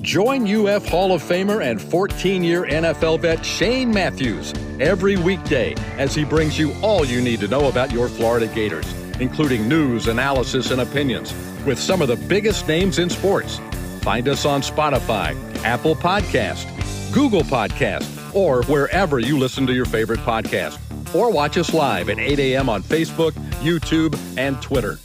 Join UF Hall of Famer and 14-year NFL vet Shane Matthews every weekday as he brings you all you need to know about your Florida Gators, including news, analysis, and opinions with some of the biggest names in sports. Find us on Spotify, Apple Podcast, Google Podcast, or wherever you listen to your favorite podcast. Or watch us live at 8 a.m. on Facebook, YouTube, and Twitter.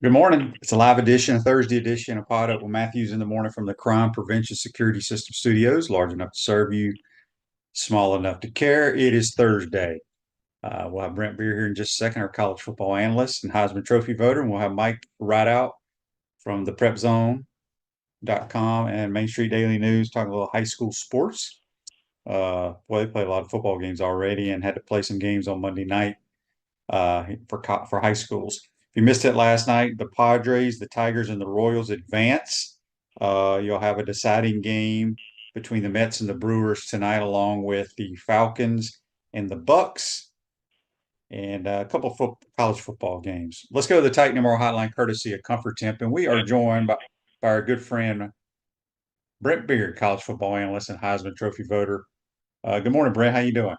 Good morning. It's a live edition, a Thursday edition of PodUp with Matthews in the morning from the Crime Prevention Security System Studios, large enough to serve you, small enough to care. It is Thursday. We'll have Brent Beaird here in just a second, our college football analyst and Heisman Trophy voter, and we'll have Mike Ridaught from the PrepZone.com and Main Street Daily News talking a little high school sports. Well, they played a lot of football games already and had to play some games on Monday night for high schools. If you missed it last night, the Padres, the Tigers, and the Royals advance. You'll have a deciding game between the Mets and the Brewers tonight, along with the Falcons and the Bucks, and a couple of college football games. Let's go to the Titan MR hotline, courtesy of Comfort Temp, and we are joined by our good friend Brent Beaird, college football analyst and Heisman Trophy voter. Good morning, Brent. How you doing?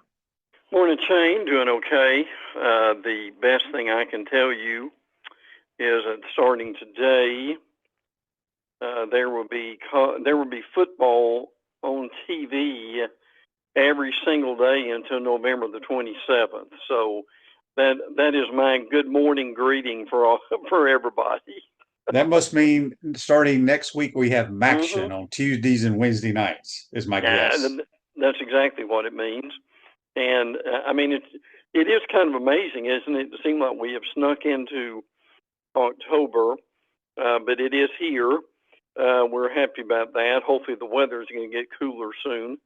Morning, Shane. Doing okay. The best thing I can tell you is that starting today, there will be football on TV every single day until November the 27th. So that is my good morning greeting for everybody. That must mean starting next week we have Maction on Tuesdays and Wednesday nights, is my guess. That's exactly what it means. And I mean, it is kind of amazing, isn't it? It seems like we have snuck into October, but it is here. We're happy about that. Hopefully the weather is going to get cooler soon.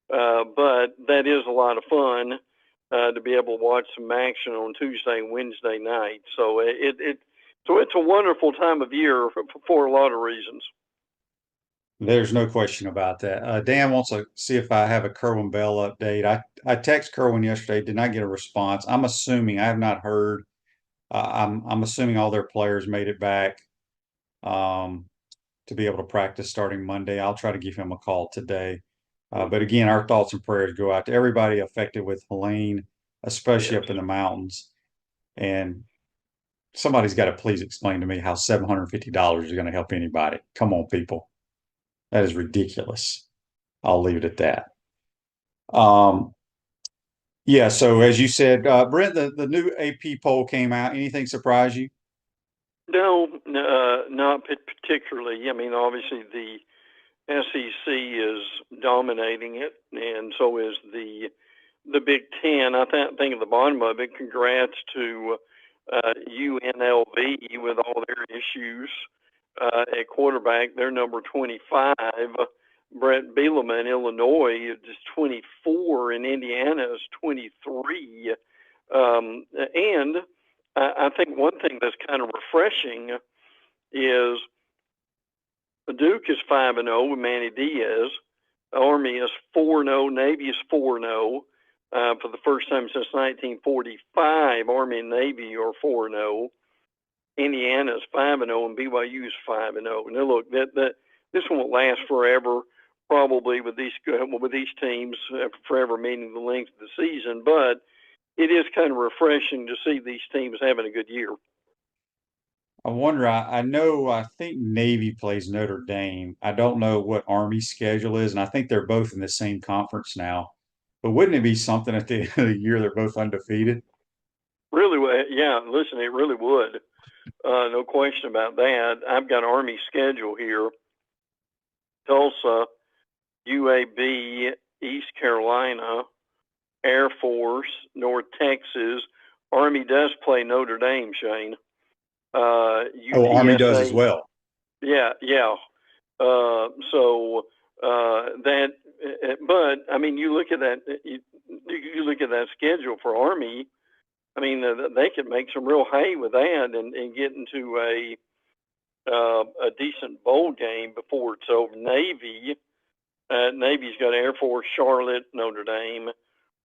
But that is a lot of fun to be able to watch some action on Tuesday and Wednesday night. So it's a wonderful time of year for a lot of reasons. There's no question about that. Dan wants to see if I have a Kerwin Bell update. I texted Kerwin yesterday, did not get a response. I'm assuming, I have not heard. I'm assuming all their players made it back to be able to practice starting Monday. I'll try to give him a call today. But again, our thoughts and prayers go out to everybody affected with Helene, especially up in the mountains. And somebody's got to please explain to me how $750 is going to help anybody. Come on, people. That is ridiculous. I'll leave it at that. Yeah, so as you said, Brent, the new AP poll came out. Anything surprise you? No, not particularly. I mean, obviously the SEC is dominating it, and so is the Big Ten. I think at the bottom of it, congrats to UNLV with all their issues. At quarterback, they're number 25. Brent Beaird, Illinois, is 24, and Indiana is 23. And I think one thing that's kind of refreshing is Duke is 5-0 with Manny Diaz. Army is 4-0. Navy is 4-0. For the first time since 1945, Army and Navy are 4-0. Indiana is 5-0 and BYU is 5-0. Now look, this won't last forever, probably with these teams forever, meaning the length of the season. But it is kind of refreshing to see these teams having a good year. I wonder. I think Navy plays Notre Dame. I don't know what Army's schedule is, and I think they're both in the same conference now. But wouldn't it be something at the end of the year they're both undefeated? Really, yeah. Listen, it really would. No question about that. I've got Army schedule here. Tulsa, UAB, East Carolina, Air Force, North Texas. Army does play Notre Dame, Shane. Army does as well. Yeah. But I mean, you look at that. You look at that schedule for Army. I mean, they could make some real hay with that and get into a decent bowl game before it's over. Navy's got Air Force, Charlotte, Notre Dame,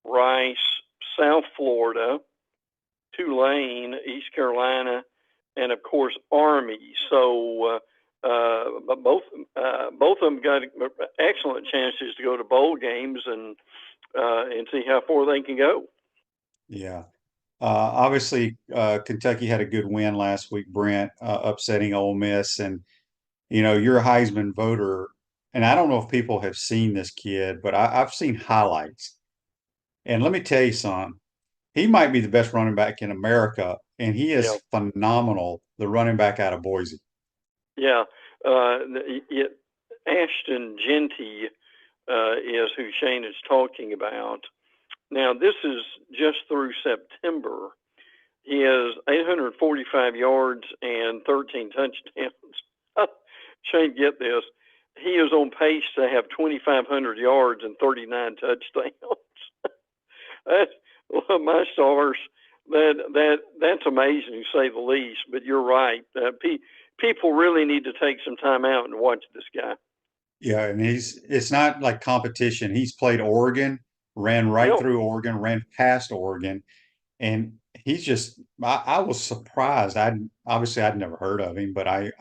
Rice, South Florida, Tulane, East Carolina, and of course Army. So but both of them got excellent chances to go to bowl games and see how far they can go. Yeah. Obviously, Kentucky had a good win last week, Brent, upsetting Ole Miss. And, you're a Heisman voter. And I don't know if people have seen this kid, but I've seen highlights. And let me tell you something. He might be the best running back in America, and he Yeah, is phenomenal, the running back out of Boise. yeah. Ashton Genty is who Shane is talking about. Now, this is just through September. He has 845 yards and 13 touchdowns. Shane, get this. He is on pace to have 2,500 yards and 39 touchdowns. My stars. That's amazing to say the least. But you're right. People really need to take some time out and watch this guy. Yeah, and it's not like competition. He's played Oregon, ran right through Oregon, ran past Oregon, and he's just I was surprised. I'd never heard of him, but I've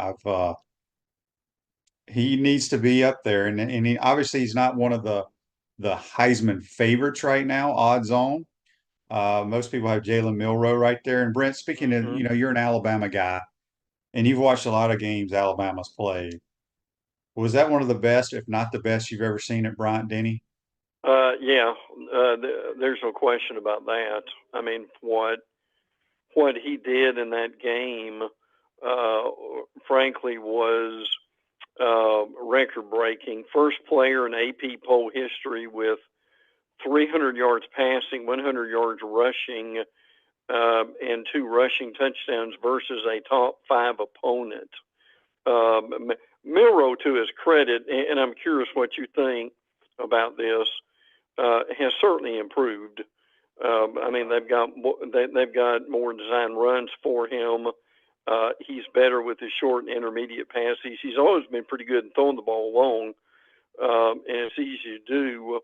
he needs to be up there, and obviously he's not one of the Heisman favorites right now, odds on. Most people have Jalen Milroe right there. And Brent, speaking of, you're an Alabama guy, and you've watched a lot of games Alabama's played. Was that one of the best, if not the best, you've ever seen at Bryant-Denny? Yeah, there's no question about that. I mean, what he did in that game, frankly, was record-breaking. First player in AP poll history with 300 yards passing, 100 yards rushing, and 2 rushing touchdowns versus a top 5 opponent. Milroe, to his credit, and I'm curious what you think about this, has certainly improved. I mean, they've got more design runs for him. He's better with his short and intermediate passes. He's always been pretty good at throwing the ball long, and it's easy to do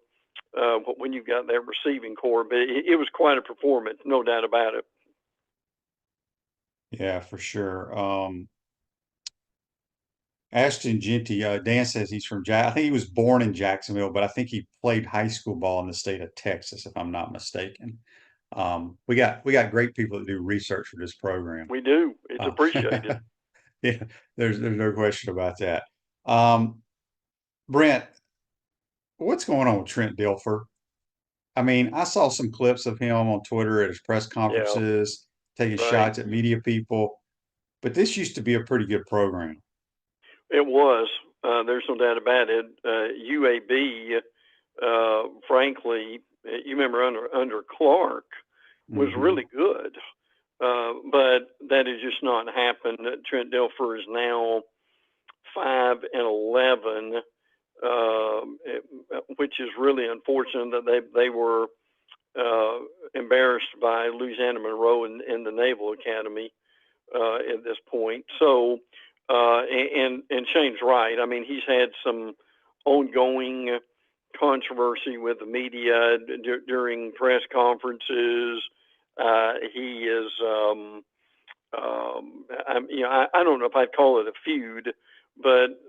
when you've got that receiving core. But it was quite a performance, no doubt about it. Yeah, for sure. Ashton Genty, Dan says he's from I think he was born in Jacksonville, but I think he played high school ball in the state of Texas, if I'm not mistaken. We got great people that do research for this program. We do. It's appreciated. Yeah, there's no question about that. Brent, what's going on with Trent Dilfer? I mean, I saw some clips of him on Twitter at his press conferences, taking shots at media people, but this used to be a pretty good program. It was. There's no doubt about it. UAB, frankly, you remember under Clark, was really good. But that has just not happened. Trent Dilfer is now 5-11, which is really unfortunate that they were embarrassed by Louisiana Monroe in the Naval Academy at this point. So, and Shane's right. I mean, he's had some ongoing controvery with the media during press conferences. He is, I don't know if I'd call it a feud, but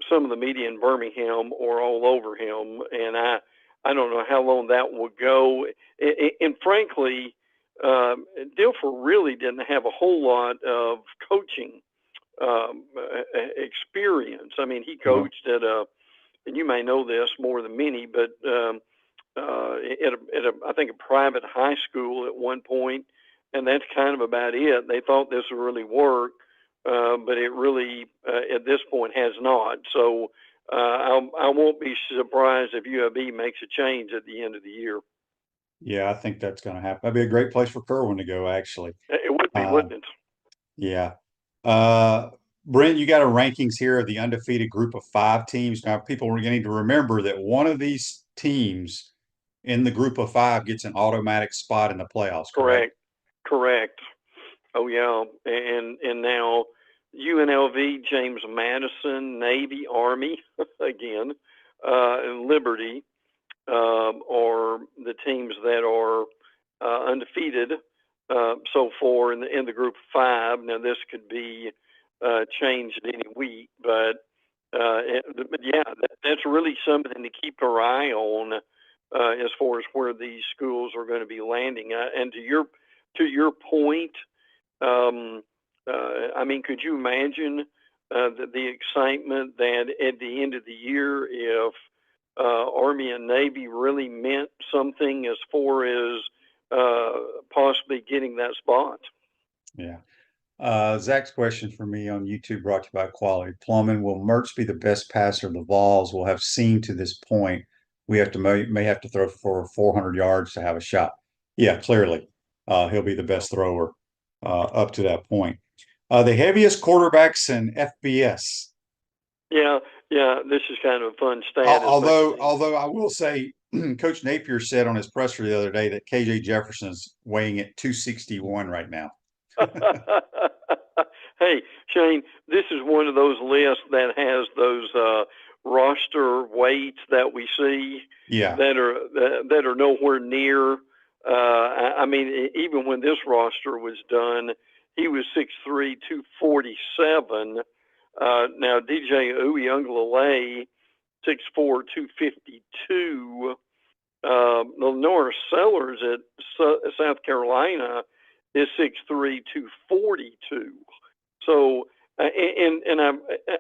some of the media in Birmingham are all over him, and I don't know how long that will go. And frankly, Dilfer really didn't have a whole lot of coaching experience. I mean, he coached at and you may know this more than many, but I think a private high school at one point, and that's kind of about it. They thought this would really work, but it really at this point has not. So I won't be surprised if UAB makes a change at the end of the year. Yeah, I think that's going to happen. That'd be a great place for Kerwin to go, actually. It would be, wouldn't it? Yeah. Brent, you got a rankings here of the undefeated group of 5 teams. Now, people are going to need to remember that one of these teams in the group of 5 gets an automatic spot in the playoffs. Correct. Oh, yeah. And now UNLV, James Madison, Navy, Army, again, and Liberty are the teams that are undefeated so far in the group of 5. Now this could be changed any week, but yeah, that's really something to keep our eye on as far as where these schools are going to be landing. And to your point, I mean, could you imagine the excitement that at the end of the year, if Army and Navy really meant something as far as possibly getting that spot? Yeah. Zach's question for me on YouTube brought to you by Quality Plumbing. Will Mertz be the best passer the Vols will have seen to this point? We have to may have to throw for 400 yards to have a shot. Yeah, clearly. He'll be the best thrower up to that point. The heaviest quarterbacks in FBS. Yeah, this is kind of a fun stat. Although I will say, Coach Napier said on his presser the other day that KJ Jefferson's weighing at 261 right now. Hey, Shane, this is one of those lists that has those roster weights that we see that are nowhere near. I mean, even when this roster was done, he was 6'3", 247. Now, DJ Uiagalelei, 6'4", 252. Lenore Sellers at South Carolina is 6'3", 242. So, and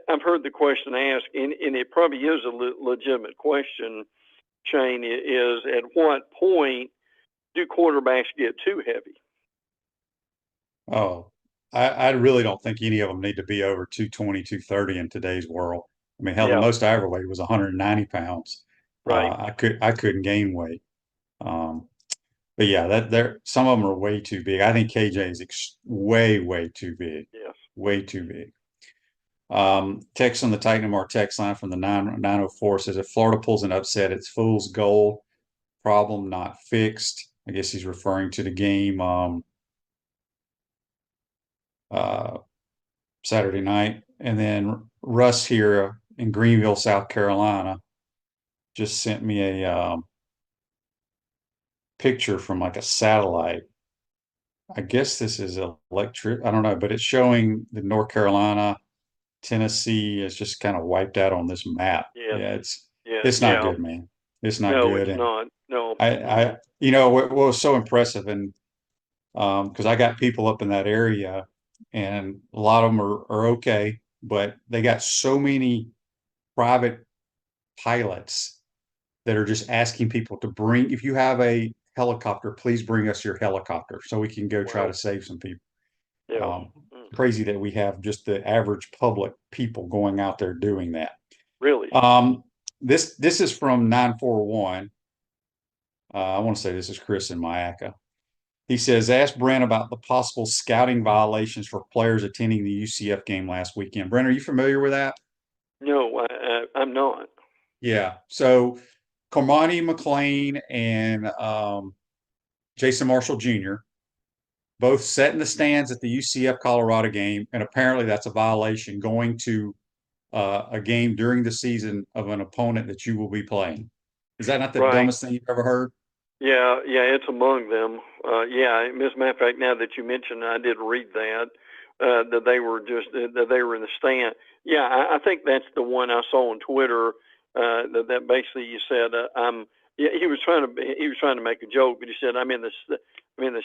I've heard the question asked, and it probably is a legitimate question, Shane, is at what point do quarterbacks get too heavy? Oh, I really don't think any of them need to be over 220, 230 in today's world. I mean, hell, the most I ever weighed was 190 pounds. Right. I couldn't gain weight. But yeah, some of them are way too big. I think KJ is way too big. Yes. Way too big. Text on the Titan Mar text line from the 904 says, if Florida pulls an upset, it's fool's gold. Problem not fixed. I guess he's referring to the game Saturday night. And then Russ here in Greenville, South Carolina, just sent me a picture from like a satellite. I guess this is electric. I don't know, but it's showing the North Carolina, Tennessee is just kind of wiped out on this map. Yeah, it's not good, man. It's not good. It's not. No. I you know what was so impressive, and because I got people up in that area, and a lot of them are okay, but they got so many private pilots that are just asking people to bring, if you have a helicopter, please bring us your helicopter so we can go try to save some people. Yeah. Crazy that we have just the average public people going out there doing that. Really? This is from 941. I want to say this is Chris in Mayaca. He says, ask Brent about the possible scouting violations for players attending the UCF game last weekend. Brent, are you familiar with that? No, I'm not. Yeah. So Cormani McLean and Jason Marshall Jr. both sat in the stands at the UCF Colorado game, and apparently that's a violation going to a game during the season of an opponent that you will be playing. Is that not the dumbest thing you've ever heard? Yeah, it's among them. As a matter of fact, now that you mentioned, I did read that that they were in the stand. Yeah, I think that's the one I saw on Twitter. That basically you said, he was trying to make a joke, but he said, I'm in the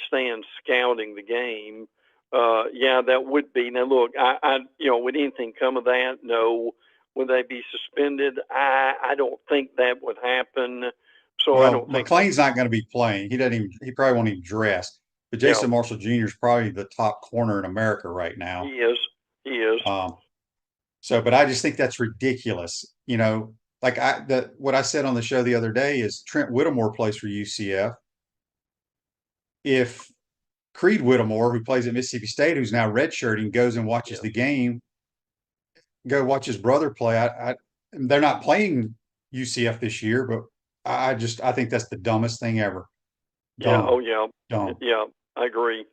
stand scouting the game. That would be. Now look, I would anything come of that? No. Would they be suspended? I don't think that would happen. So I don't think McLean's not going to be playing. He probably won't even dress. But Jason Marshall Jr. is probably the top corner in America right now. He is. But I just think that's ridiculous. You know, like what I said on the show the other day is Trent Whittemore plays for UCF. If Creed Whittemore, who plays at Mississippi State, who's now redshirting, goes and watches the game, go watch his brother play. They're not playing UCF this year, but I think that's the dumbest thing ever. Dumb. Dumb. Yeah, I agree.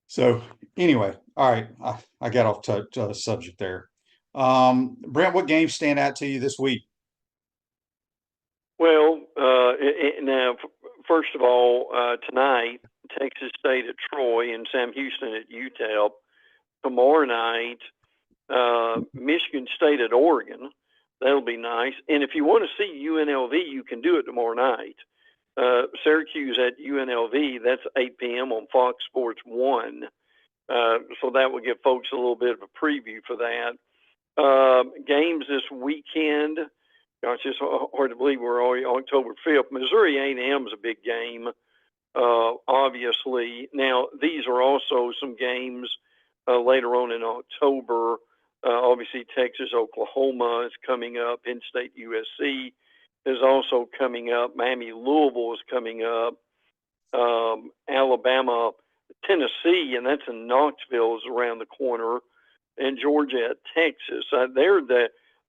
So anyway, all right, I got off to the subject there. Brent, what games stand out to you this week? Well, now first of all, tonight, Texas State at Troy and Sam Houston at UTEP. Tomorrow night, Michigan State at Oregon. That'll be nice. And if you want to see UNLV, you can do it tomorrow night. Syracuse at UNLV, that's 8 p.m. on Fox Sports 1. So that will give folks a little bit of a preview for that. Games this weekend. Gosh, it's hard to believe we're already October 5th. Missouri A&M is a big game, obviously. Now, these are also some games later on in October. Obviously, Texas, Oklahoma is coming up. Penn State, USC is also coming up. Miami, Louisville is coming up. Alabama, Tennessee, and that's in Knoxville, is around the corner. And Georgia at Texas.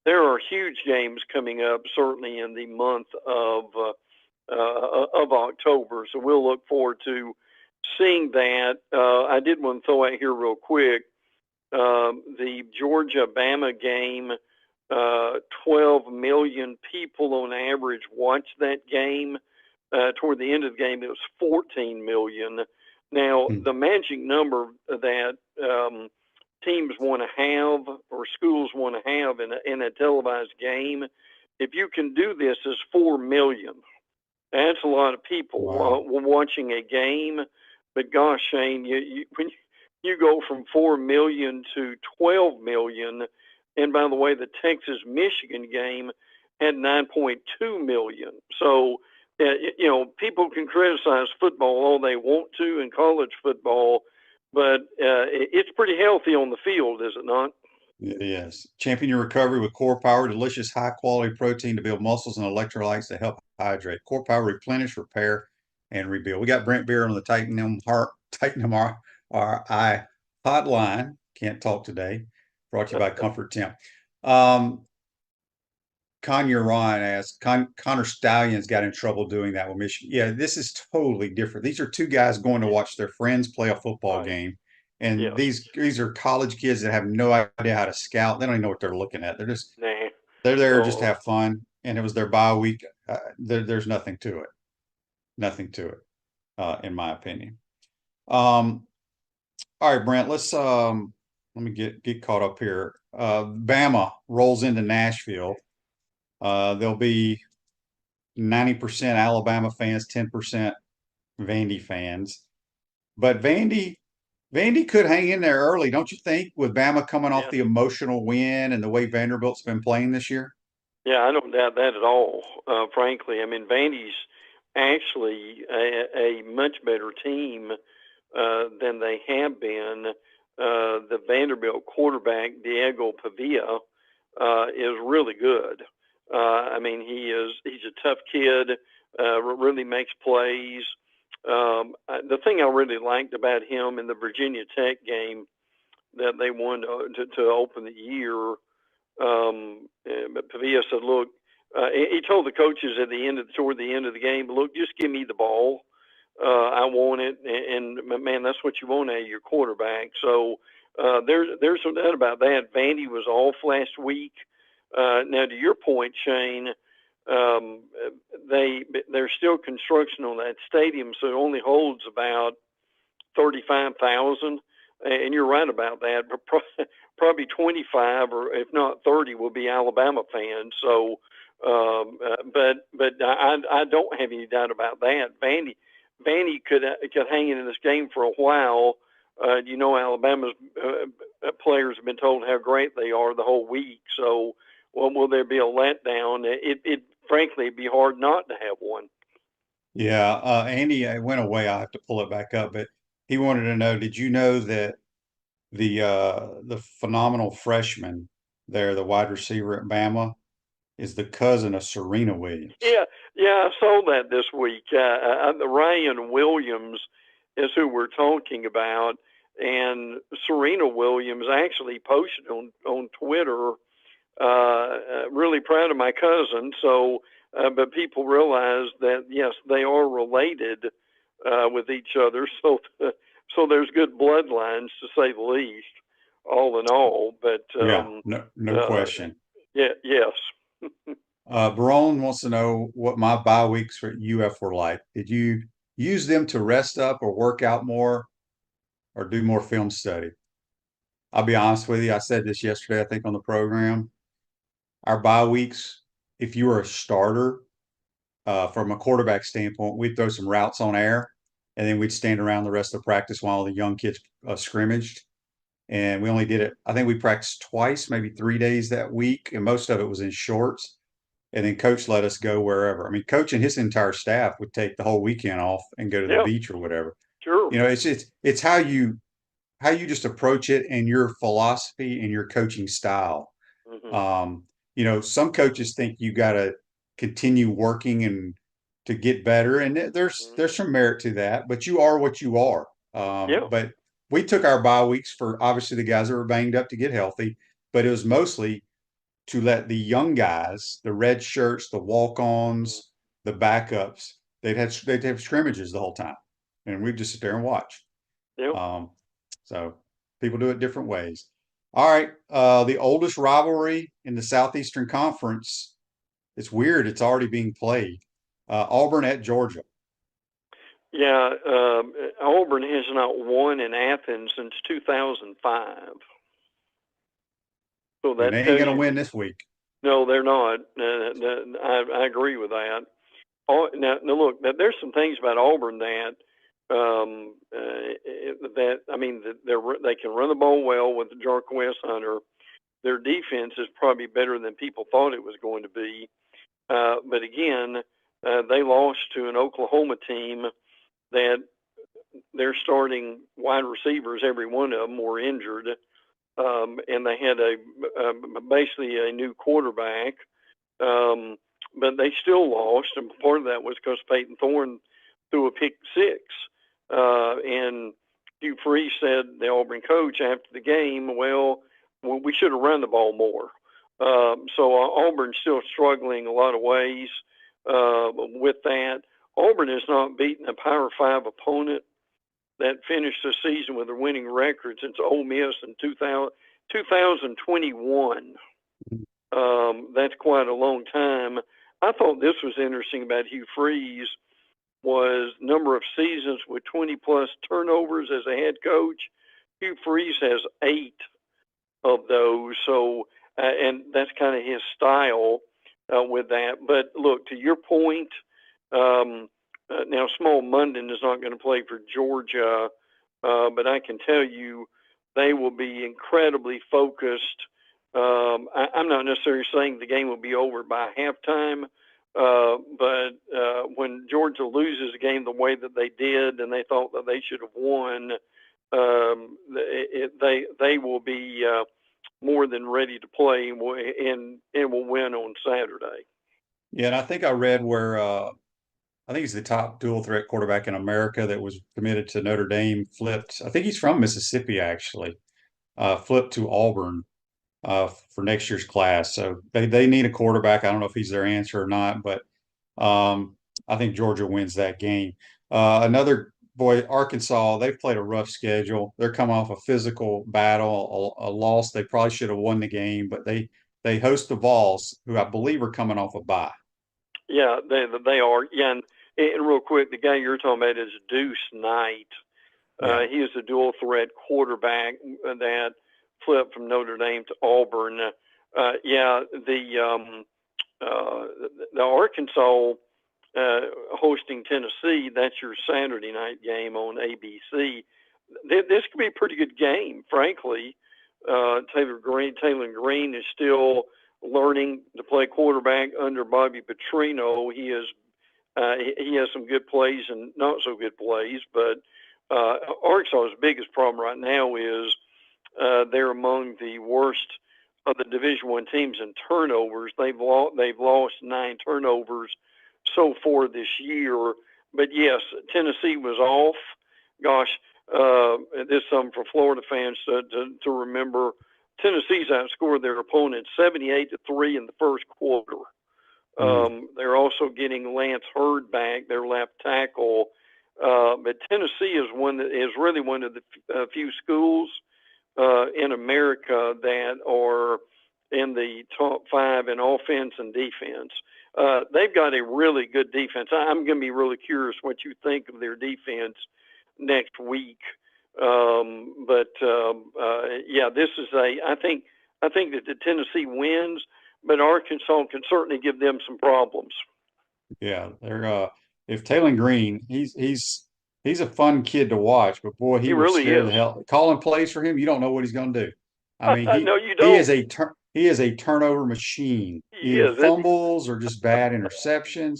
There are huge games coming up, certainly in the month of October. So we'll look forward to seeing that. I did want to throw out here real quick. The Georgia-Bama game, 12 million people on average watched that game. Toward the end of the game, it was 14 million. Now, the magic number that teams want to have or schools want to have in a televised game, if you can do this, is 4 million. That's a lot of people watching a game. But gosh, Shane, when you go from 4 million to 12 million, and by the way, the Texas-Michigan game had 9.2 million. So, people can criticize football all they want to in college football, but it's pretty healthy on the field, is it not? Yes. Champion your recovery with Core Power, delicious high-quality protein to build muscles and electrolytes to help hydrate. Core Power, replenish, repair, and rebuild. We got Brent Beaird on the Tighten Them our Eye hotline. Can't talk today. Brought to you by Comfort Temp. Conyer Ron asked, Connor Stallions got in trouble doing that with Michigan. Yeah, this is totally different. These are two guys going to watch their friends play a football game. And these are college kids that have no idea how to scout. They don't even know what they're looking at. They're just they're there just to have fun. And it was their bye week. There's nothing to it. Nothing to it, in my opinion. All right, Brent, let's let me get caught up here. Bama rolls into Nashville. There'll be 90% Alabama fans, 10% Vandy fans. But Vandy could hang in there early, don't you think, with Bama coming off the emotional win and the way Vanderbilt's been playing this year? Yeah, I don't doubt that at all, frankly. I mean, Vandy's actually a much better team than they have been. The Vanderbilt quarterback, Diego Pavia, is really good. I mean, he's a tough kid, really makes plays. The thing I really liked about him in the Virginia Tech game that they won to open the year, but Pavia said, look, he told the coaches toward the end of the game, look, just give me the ball. I want it. And man, that's what you want out of your quarterback. So there's no doubt about that. Vandy was off last week. Now, to your point, Shane, there's still construction on that stadium, so it only holds about 35,000. And you're right about that. But probably 25, or if not 30, will be Alabama fans. So, but I don't have any doubt about that. Vandy could hang in this game for a while. Alabama's players have been told how great they are the whole week. So, will there be a letdown? It frankly, it'd be hard not to have one. Yeah, Andy, I went away. I'll have to pull it back up, but he wanted to know, did you know that the phenomenal freshman there, the wide receiver at Bama, is the cousin of Serena Williams? Yeah, I saw that this week. Ryan Williams is who we're talking about, and Serena Williams actually posted on Twitter, really proud of my cousin. So, but people realize that, yes, they are related with each other. So there's good bloodlines, to say the least, all in all. But no question. Yeah, yes. Barone wants to know what my bye weeks for UF were like. Did you use them to rest up or work out more or do more film study? I'll be honest with you. I said this yesterday, I think, on the program. Our bye weeks, if you were a starter, from a quarterback standpoint, we'd throw some routes on air, and then we'd stand around the rest of practice while the young kids scrimmaged. And we only did it, I think we practiced twice, maybe 3 days that week, and most of it was in shorts. And then coach let us go wherever. I mean, coach and his entire staff would take the whole weekend off and go to the Yeah, beach or whatever. sure. You know, it's how you just approach it and your philosophy and your coaching style. Hmm. Um, you know, some coaches think you got to continue working and to get better, and there's some merit to that. But you are what you are. Yeah. But we took our bye weeks for obviously the guys that were banged up to get healthy, but it was mostly to let the young guys, the red shirts, the Hmm. walk-ons, the backups, they'd have scrimmages the whole time, and we'd just sit there and watch. Yeah. Um, so people do it different ways. All right, the oldest rivalry in the Southeastern Conference. It's weird. It's already being played. Auburn at Georgia. Yeah. Auburn has not won in Athens since 2005. So And that they ain't tells going to you. win this week. No, they're not. I agree with that. Now, look, there's some things about Auburn that I mean, they can run the ball well with Jarquez Hunter. Their defense is probably better than people thought it was going to be. But again, they lost to an Oklahoma team that their starting wide receivers, every one of them, were injured, and they had basically a new quarterback. But they still lost, and part of that was because Peyton Thorne threw a pick six. And Hugh Freeze said, the Auburn coach, after the game, well, we should have run the ball more. So Auburn's still struggling a lot of ways with that. Auburn has not beaten a Power 5 opponent that finished the season with a winning record since Ole Miss in 2021. That's quite a long time. I thought this was interesting about Hugh Freeze was number of seasons with 20 plus turnovers as a head coach. Hugh Freeze has 8 of those. So, and that's kind of his style with that. But look, to your point, now Small Munden is not going to play for Georgia, but I can tell you they will be incredibly focused. I'm not necessarily saying the game will be over by halftime, but when Georgia loses a game the way that they did, and they thought that they should have won, they will be more than ready to play and will win on Saturday. Yeah, and I think I read where I think he's the top dual threat quarterback in America that was committed to Notre Dame. Flipped. I think he's from Mississippi actually. Flipped to Auburn for next year's class. So they need a quarterback. I don't know if he's their answer or not, but I think Georgia wins that game. Another boy, Arkansas, they've played a rough schedule. They're coming off a physical battle, a loss. They probably should have won the game, but they host the Vols, who I believe are coming off a bye. Yeah, they are. Yeah, and real quick, the guy you're talking about is Deuce Knight. Yeah. He is a dual threat quarterback that flipped from Notre Dame to Auburn. Yeah, the Arkansas hosting Tennessee. That's your Saturday night game on ABC. This could be a pretty good game, frankly. Taylor Green is still learning to play quarterback under Bobby Petrino. He has some good plays and not so good plays, but Arkansas's biggest problem right now is they're among the worst of the Division I teams in turnovers. They've lost 9 turnovers so far this year. But yes, Tennessee was off. Gosh, this is something for Florida fans to remember. Tennessee's outscored their opponent 78-3 in the first quarter. They're also getting Lance Hurd back, their left tackle. But Tennessee is really one of the few schools in America that are in the top 5 in offense and defense. They've got a really good defense. I'm going to be really curious what you think of their defense next week. Yeah, this is I think that the Tennessee wins, but Arkansas can certainly give them some problems. Yeah, they're if Taylor Green, he's a fun kid to watch, but boy, He he will really scare is. the hell. Calling plays for him, you don't know what he's going to do. I mean, No, you he don't. is he is a turnover machine. He Either is. It, fumbles or just bad interceptions.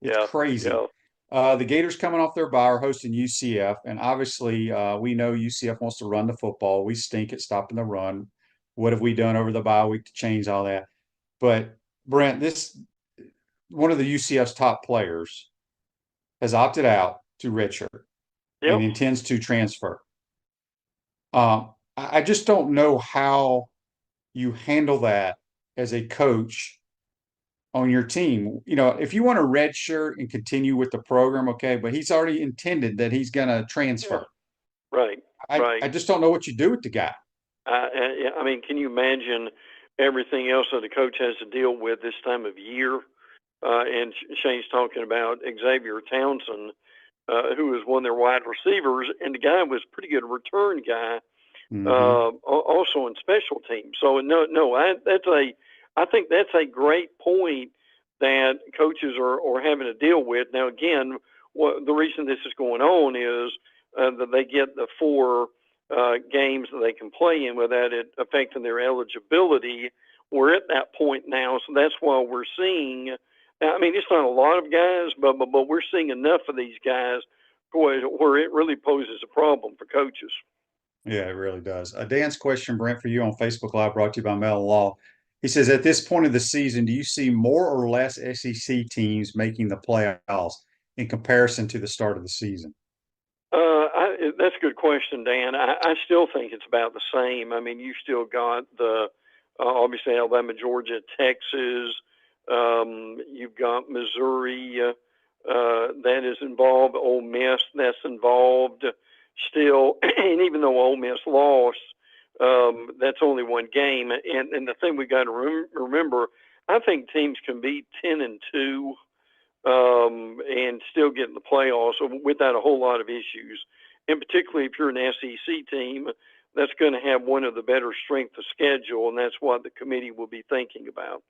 It's yeah, crazy. yeah. The Gators coming off their bye are hosting UCF, and obviously we know UCF wants to run the football. We stink at stopping the run. What have we done over the bye week to change all that? But Brent, this one of the UCF's top players has opted out to redshirt and Yep. intends to transfer. I just don't know how you handle that as a coach on your team. You know, if you want a redshirt and continue with the program, okay, but he's already intended that he's going to transfer. Yeah. Right. Right. I just don't know what you do with the guy. I mean, can you imagine everything else that a coach has to deal with this time of year? And Shane's talking about Xavier Townsend, who was one of their wide receivers, and the guy was a pretty good return guy, also in special teams. So I think that's a great point that coaches are having to deal with. Now, again, the reason this is going on is that they get the 4 games that they can play in without it affecting their eligibility. We're at that point now, so that's why we're seeing. I mean, it's not a lot of guys, but we're seeing enough of these guys where it really poses a problem for coaches. Yeah, it really does. Dan's question, Brent, for you on Facebook Live, brought to you by Mel Law. He says, at this point of the season, do you see more or less SEC teams making the playoffs in comparison to the start of the season? That's a good question, Dan. I still think it's about the same. I mean, you still got the obviously Alabama, Georgia, Texas. You've got Missouri that is involved. Ole Miss that's involved still. And even though Ole Miss lost, that's only one game. And the thing we got to remember, I think teams can be 10-2. And still get in the playoffs without a whole lot of issues. And particularly if you're an SEC team, that's going to have one of the better strength of schedule, and that's what the committee will be thinking about.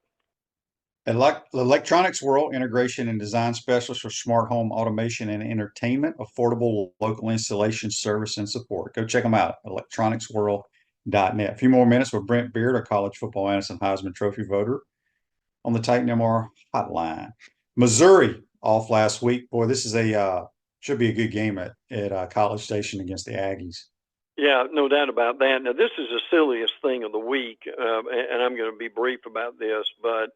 Electronics World, integration and design specialist for smart home automation and entertainment, affordable local installation service and support. Go check them out, electronicsworld.net. A few more minutes with Brent Beaird, our college football analyst and Heisman Trophy voter, on the Titan MR hotline. Missouri off last week. Boy, this is should be a good game at College Station against the Aggies. Yeah, no doubt about that. Now, this is the silliest thing of the week, and I'm going to be brief about this, but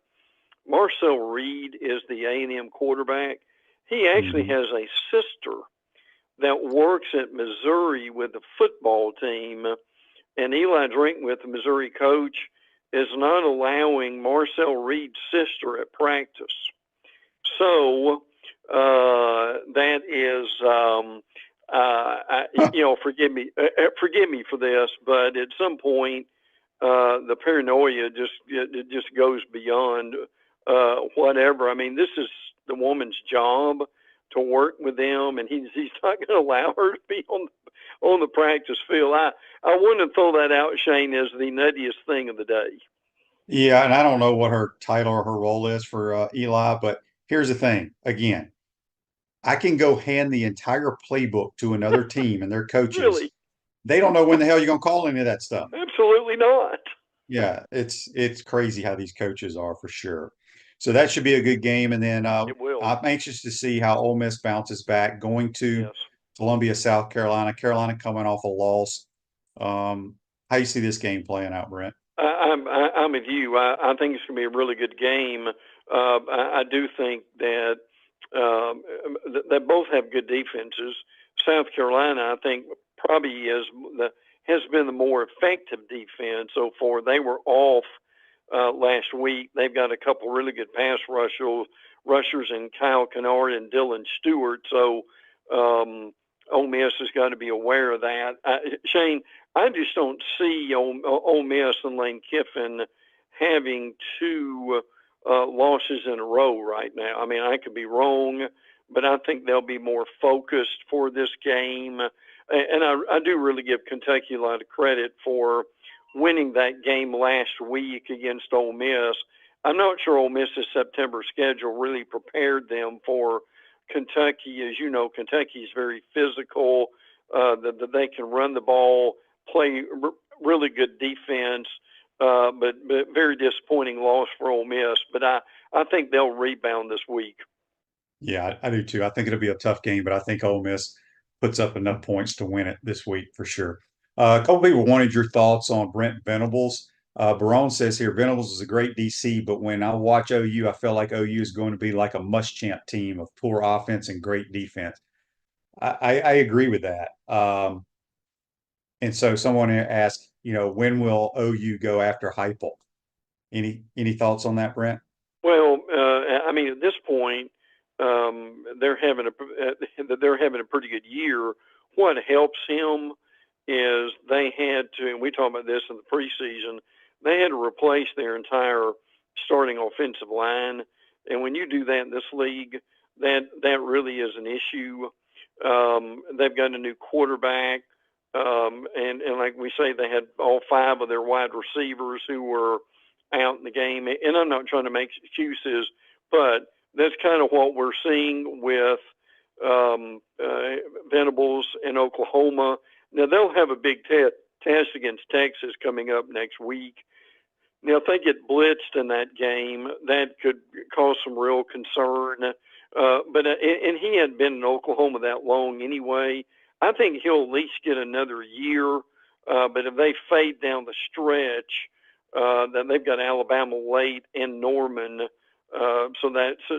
Marcel Reed is the A&M quarterback. He actually has a sister that works at Missouri with the football team, and Eli Drinkwith, the Missouri coach, is not allowing Marcel Reed's sister at practice. So that is, forgive me for this, but at some point, the paranoia just goes beyond whatever. I mean, this is the woman's job to work with them, and he's not going to allow her to be on the practice field. I want to throw that out, Shane, as the nuttiest thing of the day. Yeah, and I don't know what her title or her role is for Eli, but here's the thing. Again, I can go hand the entire playbook to another team and their coaches. Really? They don't know when the hell you're going to call any of that stuff. Absolutely not. Yeah, it's crazy how these coaches are for sure. So that should be a good game. And then I'm anxious to see how Ole Miss bounces back, going to Columbia, South Carolina. Carolina coming off a loss. How you see this game playing out, Brent? I'm with you. I think it's going to be a really good game. I do think that they both have good defenses. South Carolina, I think, probably has been the more effective defense so far. They were off last week. They've got a couple really good pass rushers in Kyle Kennard and Dylan Stewart. So Ole Miss has got to be aware of that. Shane, I just don't see Ole Miss and Lane Kiffin having two losses in a row right now. I mean, I could be wrong, but I think they'll be more focused for this game. And I do really give Kentucky a lot of credit for winning that game last week against Ole Miss. I'm not sure Ole Miss's September schedule really prepared them for Kentucky. As you know, Kentucky is very physical, that they can run the ball, play really good defense, but very disappointing loss for Ole Miss. But I think they'll rebound this week. Yeah, I do too. I think it'll be a tough game, but I think Ole Miss puts up enough points to win it this week for sure. A couple people wanted your thoughts on Brent Venables. Barone says here, Venables is a great DC, but when I watch OU, I feel like OU is going to be like a Muschamp team of poor offense and great defense. I agree with that. And so someone asked, when will OU go after Heupel? Any thoughts on that, Brent? Well, I mean, at this point, they're having a pretty good year. What helps him is they had to, and we talked about this in the preseason, they had to replace their entire starting offensive line. And when you do that in this league, that really is an issue. They've got a new quarterback. And like we say, they had all five of their wide receivers who were out in the game. And I'm not trying to make excuses, but that's kind of what we're seeing with Venables in Oklahoma. Now, they'll have a big test against Texas coming up next week. Now, if they get blitzed in that game, that could cause some real concern. But he hadn't been in Oklahoma that long anyway. I think he'll at least get another year. But if they fade down the stretch, then they've got Alabama late and Norman. So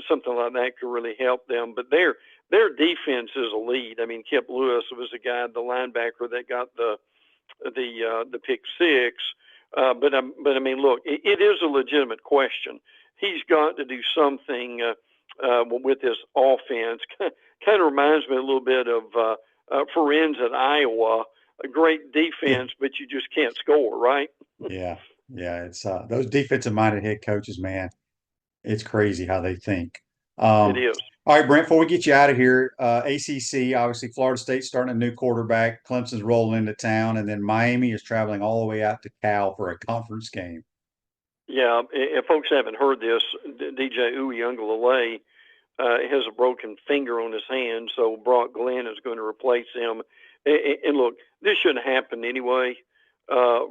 something like that could really help them. But their defense is elite. I mean, Kip Lewis was the guy, the linebacker that got the pick six. But I mean, look, it is a legitimate question. He's got to do something with this offense. Kind of reminds me a little bit of Ferenz at Iowa. A great defense, but you just can't score, right? Yeah. It's those defensive-minded head coaches, man. It's crazy how they think. It is. All right, Brent, before we get you out of here, ACC, obviously Florida State's starting a new quarterback. Clemson's rolling into town, and then Miami is traveling all the way out to Cal for a conference game. Yeah, if folks haven't heard this, DJ Uiagalelei has a broken finger on his hand, so Brock Glenn is going to replace him. And look, this shouldn't happen anyway,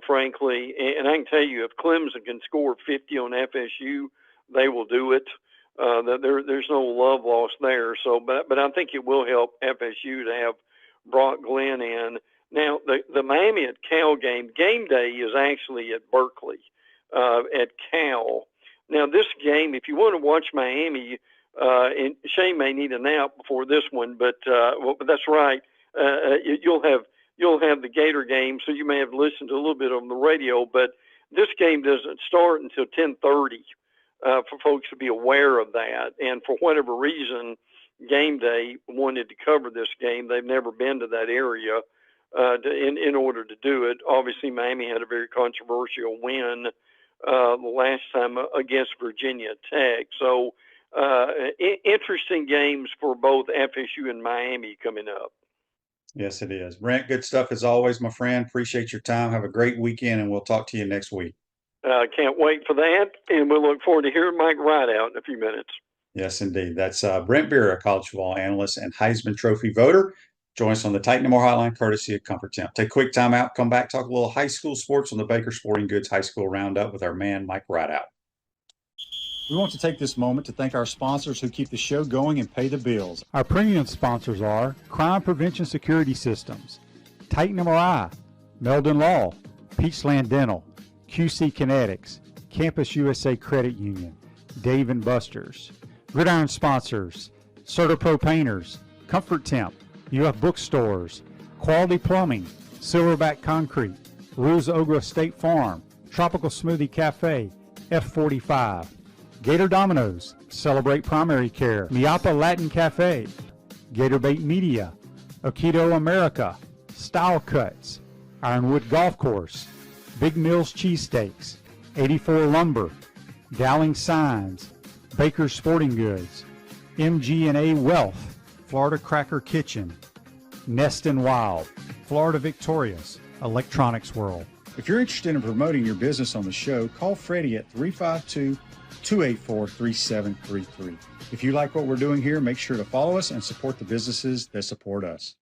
frankly. And I can tell you, if Clemson can score 50 on FSU, they will do it. There's no love lost there. So, but I think it will help FSU to have Brock Glenn in. Now, the Miami at Cal game day is actually at Berkeley, at Cal. Now, this game, if you want to watch Miami, and Shane may need a nap before this one, but that's right. You'll have the Gator game, so you may have listened to a little bit on the radio. But this game doesn't start until 10:30. For folks to be aware of that. And for whatever reason, Game Day wanted to cover this game. They've never been to that area in order to do it. Obviously, Miami had a very controversial win the last time against Virginia Tech. So interesting games for both FSU and Miami coming up. Yes, it is. Brent, good stuff as always, my friend. Appreciate your time. Have a great weekend, and we'll talk to you next week. Can't wait for that, and we'll look forward to hearing Mike Ridaught in a few minutes. Yes, indeed. That's Brent Beaird, a college football analyst and Heisman Trophy voter. Join us on the Titan & More Hotline, courtesy of Comfort Temp. Take a quick time out, come back, talk a little high school sports on the Baker Sporting Goods High School Roundup with our man, Mike Ridaught. We want to take this moment to thank our sponsors who keep the show going and pay the bills. Our premium sponsors are Crime Prevention Security Systems, Titan MRI, Meldon Law, Peachland Dental, QC Kinetics, Campus USA Credit Union, Dave & Buster's. Gridiron sponsors, CertaPro Painters, Comfort Temp, UF Bookstores, Quality Plumbing, Silverback Concrete, Rules Ogra State Farm, Tropical Smoothie Cafe, F45, Gator Dominoes, Celebrate Primary Care, Miapa Latin Cafe, Gator Bait Media, Aikido America, Style Cuts, Ironwood Golf Course, Big Mills Cheesesteaks, 84 Lumber, Dowling Signs, Baker's Sporting Goods, MG&A Wealth, Florida Cracker Kitchen, Nest and Wild, Florida Victorious, Electronics World. If you're interested in promoting your business on the show, call Freddie at 352-284-3733. If you like what we're doing here, make sure to follow us and support the businesses that support us.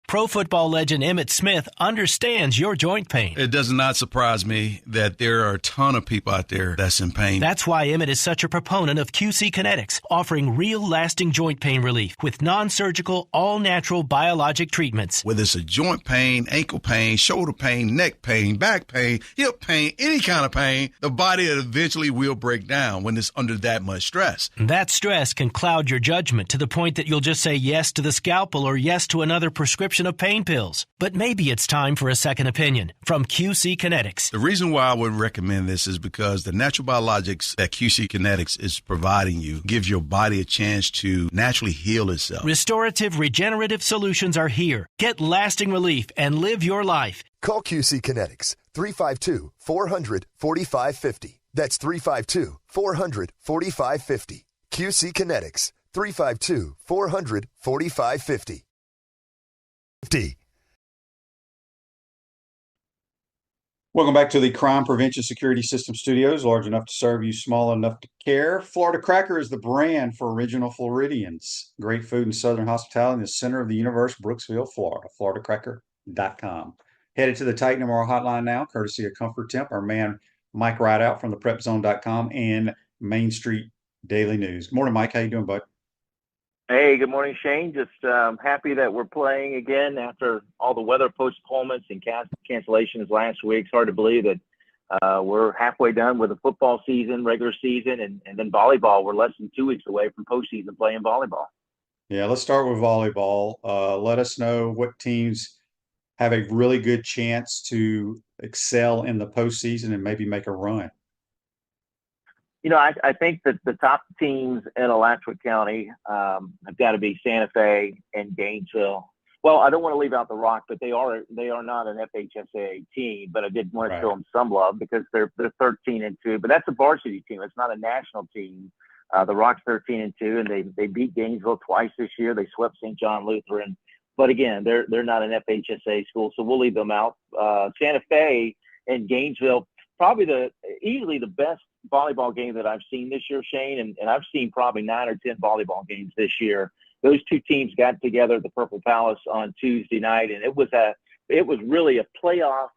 Pro football legend Emmitt Smith understands your joint pain. It does not surprise me that there are a ton of people out there that's in pain. That's why Emmitt is such a proponent of QC Kinetics, offering real lasting joint pain relief with non-surgical, all-natural biologic treatments. Whether it's a joint pain, ankle pain, shoulder pain, neck pain, back pain, hip pain, any kind of pain, the body eventually will break down when it's under that much stress. That stress can cloud your judgment to the point that you'll just say yes to the scalpel or yes to another prescription of pain pills. But maybe it's time for a second opinion from QC Kinetics. The reason why I would recommend this is because the natural biologics that QC Kinetics is providing you gives your body a chance to naturally heal itself. Restorative, regenerative solutions are here. Get lasting relief and live your life. Call QC Kinetics, 352-400-4550. That's 352-400-4550. QC Kinetics, 352-400-4550. Welcome back to the Crime Prevention Security System Studios, large enough to serve you, small enough to care. Florida Cracker is the brand for original Floridians. Great food and southern hospitality in the center of the universe, Brooksville, Florida. FloridaCracker.com. Headed to the Titan MRO hotline now, courtesy of Comfort Temp, our man Mike Ridaught from the PrepZone.com and Main Street Daily News. Morning, Mike. How you doing, bud? Hey, good morning, Shane. Just happy that we're playing again after all the weather postponements and cancellations last week. It's hard to believe that we're halfway done with the football season, regular season, and then volleyball. We're less than 2 weeks away from postseason playing volleyball. Yeah, let's start with volleyball. Let us know what teams have a really good chance to excel in the postseason and maybe make a run. You know, I think that the top teams in Alachua County have got to be Santa Fe and Gainesville. Well, I don't want to leave out the Rock, but they are not an FHSA team. But I did want to show them some love because they're 13-2. But that's a varsity team. It's not a national team. The Rock's 13-2, and they beat Gainesville twice this year. They swept St. John Lutheran. But again, they're not an FHSA school, so we'll leave them out. Santa Fe and Gainesville, probably easily the best volleyball game that I've seen this year, Shane, and I've seen probably 9 or 10 volleyball games this year. Those two teams got together at the Purple Palace on Tuesday night, and it was really a playoff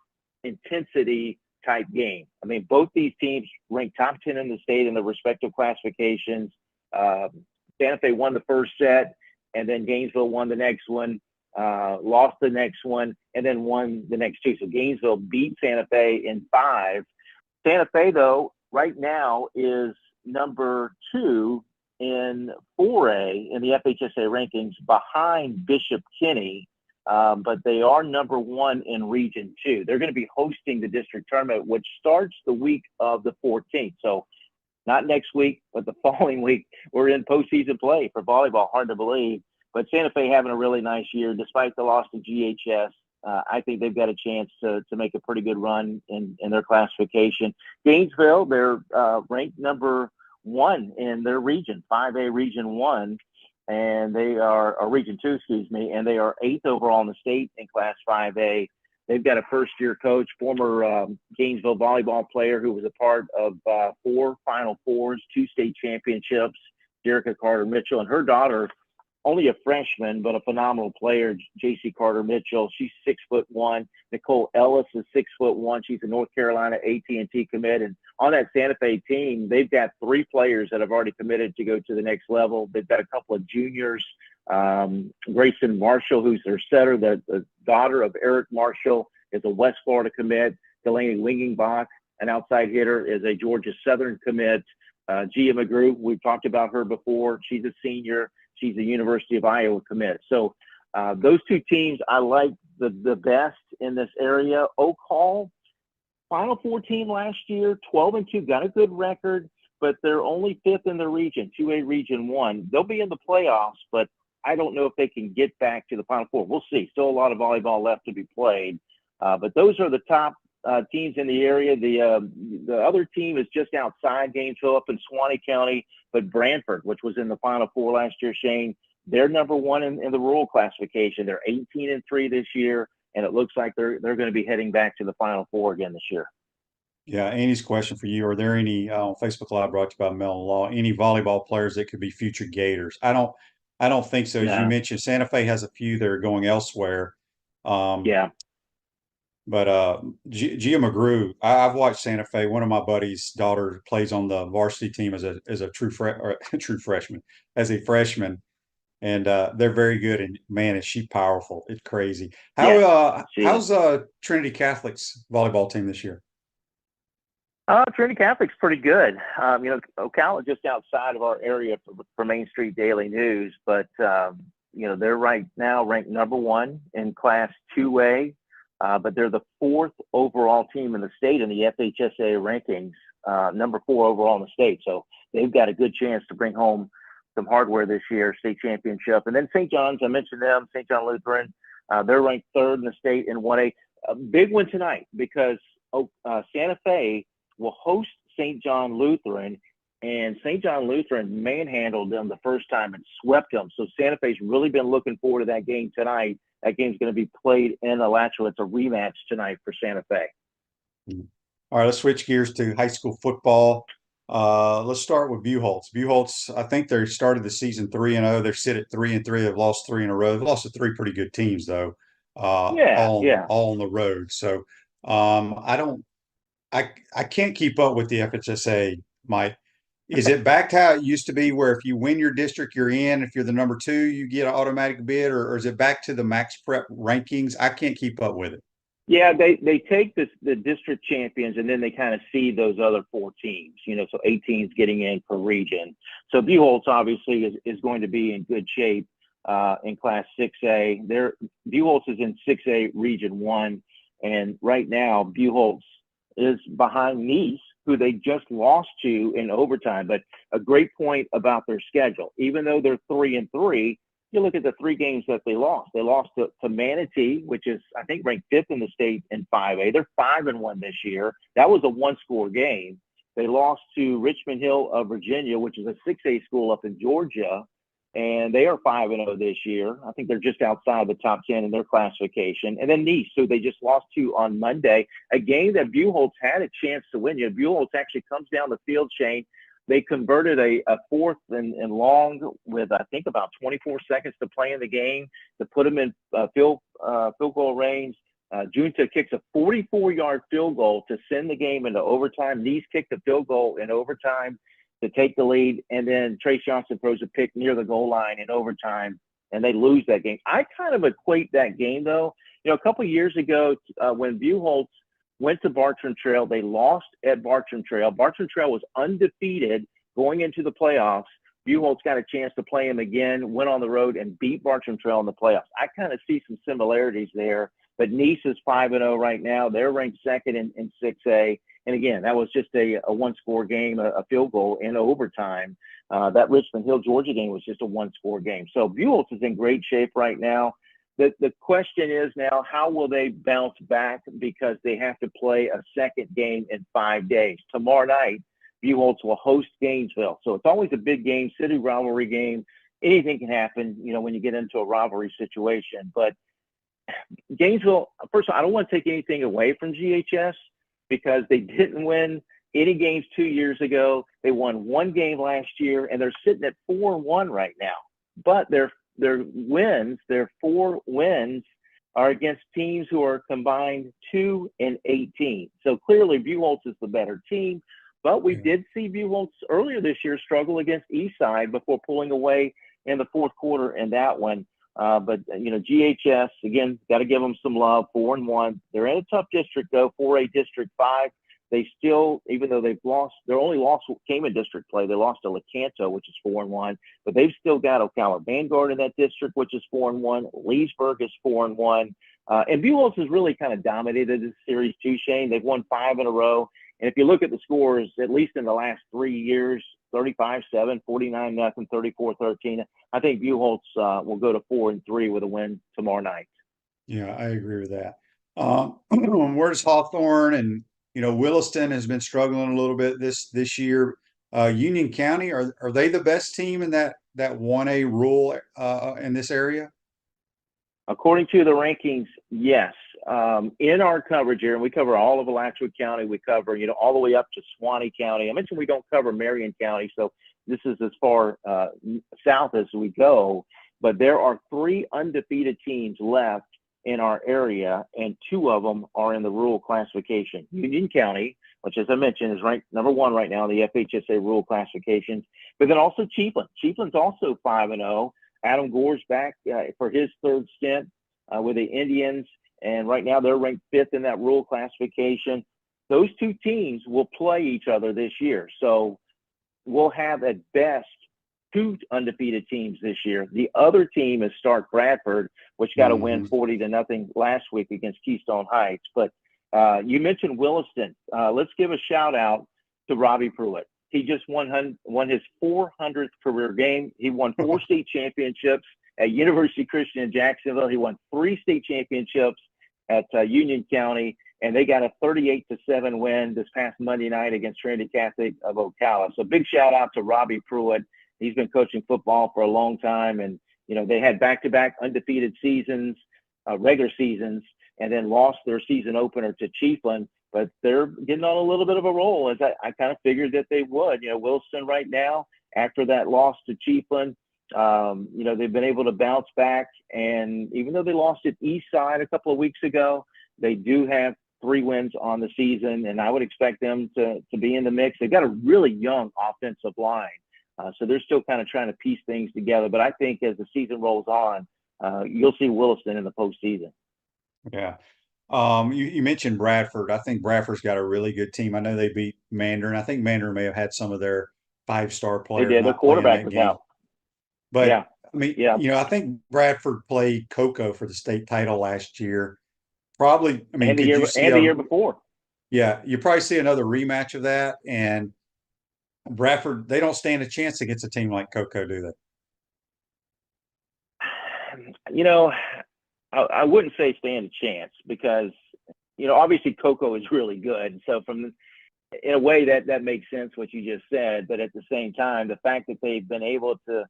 intensity type game. I mean, both these teams ranked top 10 in the state in their respective classifications. Santa Fe won the first set, and then Gainesville won the next one, lost the next one, and then won the next two. So Gainesville beat Santa Fe in 5. Santa Fe, though, right now is number 2 in 4A in the FHSA rankings behind Bishop Kenny, but they are number 1 in Region 2. They're going to be hosting the district tournament, which starts the week of the 14th. So not next week, but the following week, we're in postseason play for volleyball. Hard to believe. But Santa Fe having a really nice year, despite the loss to GHS. I think they've got a chance to make a pretty good run in their classification. Gainesville, they're ranked number 1 in their region, 5A Region 1, and they are Region 2, and they are 8th overall in the state in Class 5A. They've got a first-year coach, former Gainesville volleyball player who was a part of 4 Final Fours, 2 state championships, Jerica Carter Mitchell, and her daughter, only a freshman, but a phenomenal player, J.C. Carter Mitchell. She's 6'1". Nicole Ellis is 6'1". She's a North Carolina AT&T commit. And on that Santa Fe team, they've got 3 players that have already committed to go to the next level. They've got a couple of juniors. Grayson Marshall, who's their setter, the daughter of Eric Marshall, is a West Florida commit. Delaney Wingingbach, an outside hitter, is a Georgia Southern commit. Gia McGrew, we've talked about her before. She's a senior. She's a University of Iowa commit. So those two teams I like the best in this area. Oak Hall, Final Four team last year, 12-2, got a good record, but they're only 5th in the region, 2A Region 1. They'll be in the playoffs, but I don't know if they can get back to the Final Four. We'll see. Still a lot of volleyball left to be played. But those are the top teams in the area. The other team is just outside Gainesville, up in Suwannee County, but Brantford, which was in the Final Four last year, Shane, they're number one in the rural classification. They're 18-3 this year, and it looks like they're going to be heading back to the Final Four again this year. Yeah, Andy's question for you: are there any Facebook Live brought to you by Mellon Law? Any volleyball players that could be future Gators? I don't think so. As you mentioned, Santa Fe has a few that are going elsewhere. Yeah. But Gia McGrew, I've watched Santa Fe. One of my buddies' daughter plays on the varsity team as a true freshman, and they're very good. And man, is she powerful! It's crazy. How's Trinity Catholic's volleyball team this year? Trinity Catholic's pretty good. Ocala just outside of our area for Main Street Daily News, but they're right now ranked number one in Class 2A, but they're the fourth overall team in the state in the FHSA rankings, number 4 overall in the state. So they've got a good chance to bring home some hardware this year, state championship. And then St. John's, I mentioned them, St. John Lutheran, they're ranked 3rd in the state in 1A. A big one tonight because Santa Fe will host St. John Lutheran, and St. John Lutheran manhandled them the first time and swept them. So Santa Fe's really been looking forward to that game tonight. That game's going to be played in Alachua. It's a rematch tonight for Santa Fe. All right, let's switch gears to high school football. Let's start with Buchholz. Buchholz, I think they started the season 3-0. They're sit at 3-3. They've lost 3 in a row. They've lost to 3 pretty good teams though. All on the road. So I can't keep up with the FHSA, Mike. Is it back to how it used to be where if you win your district, you're in? If you're the number 2, you get an automatic bid, or is it back to the max prep rankings? I can't keep up with it. Yeah, they take the district champions, and then they kind of see those other 4 teams, so 8 teams getting in per region. So Buchholz obviously is going to be in good shape in Class 6A. Buchholz is in 6A Region 1, and right now Buchholz is behind Nice, who they just lost to in overtime. But a great point about their schedule. Even though they're 3-3, you look at the 3 games that they lost. They lost to Manatee, which is, I think, ranked 5th in the state in 5A. They're 5-1 this year. That was a 1-score game. They lost to Richmond Hill of Virginia, which is a 6A school up in Georgia, and they are 5-0 this year. I think they're just outside the top 10 in their classification. And then Nice, who they just lost to on Monday, a game that Buchholz had a chance to win. Buchholz actually comes down the field, Shane. They converted a 4th and long with, I think, about 24 seconds to play in the game to put them in field goal range. Junta kicks a 44-yard field goal to send the game into overtime. Nice kicked the field goal in overtime to take the lead, and then Trace Johnson throws a pick near the goal line in overtime, and they lose that game. I kind of equate that game, though. A couple of years ago when Buchholz went to Bartram Trail, they lost at Bartram Trail. Bartram Trail was undefeated going into the playoffs. Buchholz got a chance to play him again, went on the road, and beat Bartram Trail in the playoffs. I kind of see some similarities there, but Nice is 5-0 right now. They're ranked 2nd in 6A. And again, that was just a 1-score game, a field goal in overtime. That Richmond Hill, Georgia game was just a 1-score game. So Buchholz is in great shape right now. The question is now, how will they bounce back, because they have to play a second game in 5 days. Tomorrow night, Buchholz will host Gainesville. So it's always a big game, city rivalry game. Anything can happen, when you get into a rivalry situation. But Gainesville, first of all, I don't want to take anything away from GHS, because they didn't win any games 2 years ago. They won 1 game last year, and they're sitting at 4-1 right now. But their 4 wins are against teams who are combined 2-18. So clearly Buchholz is the better team. But we did see Buchholz earlier this year struggle against Eastside before pulling away in the 4th quarter in that one. But GHS, again, got to give them some love, 4-1. They're in a tough district, though, 4A District 5. They still, even though they've lost, their only loss came in district play. They lost to Lecanto, which is 4-1. But they've still got Ocala Vanguard in that district, which is 4-1. Leesburg is 4-1. And Buchholz has really kind of dominated this series too, Shane. They've won 5 in a row. And if you look at the scores, at least in the last 3 years, 35-7, 49-0, 34-13. I think Buchholz will go to 4-3 with a win tomorrow night. Yeah, I agree with that. Where's Hawthorne and Williston has been struggling a little bit this year. Union County, are they the best team in that 1A rule in this area? According to the rankings, yes. In our coverage here, and we cover all of Alachua County, we cover, all the way up to Suwannee County. I mentioned we don't cover Marion County, so this is as far south as we go. But there are 3 undefeated teams left in our area, and 2 of them are in the rural classification. Union County, which, as I mentioned, is ranked number 1 right now in the FHSA rural classifications, but then also Chiefland. Chiefland's also 5-0. Adam Gore's back for his 3rd stint with the Indians, and right now they're ranked 5th in that rural classification. Those 2 teams will play each other this year, so we'll have at best 2 undefeated teams this year. The other team is Stark Bradford, which got a win 40-0 last week against Keystone Heights. But you mentioned Williston. Let's give a shout out to Robbie Pruitt. He just won his 400th career game. He won 4 state championships at University Christian in Jacksonville. He won 3 state championships at Union County, and they got a 38-7 win this past Monday night against Trinity Catholic of Ocala. So big shout out to Robbie Pruitt. He's been coaching football for a long time, and they had back-to-back undefeated seasons, regular seasons, and then lost their season opener to Chiefland. But they're getting on a little bit of a roll, as I kind of figured that they would. Wilson right now, after that loss to Chiefland, they've been able to bounce back. And even though they lost at Eastside a couple of weeks ago, they do have 3 wins on the season, and I would expect them to be in the mix. They've got a really young offensive line. So they're still kind of trying to piece things together. But I think as the season rolls on, you'll see Williston in the postseason. Yeah. You mentioned Bradford. I think Bradford's got a really good team. I know they beat Mandarin. I think Mandarin may have had some of their 5-star players. They did. Their quarterback was out. But yeah. I think Bradford played Cocoa for the state title last year. Probably, and the year before. Yeah, you probably see another rematch of that. And Bradford, they don't stand a chance against a team like Cocoa, do they? I wouldn't say stand a chance because, obviously Cocoa is really good. So in a way that makes sense what you just said. But at the same time, the fact that they've been able to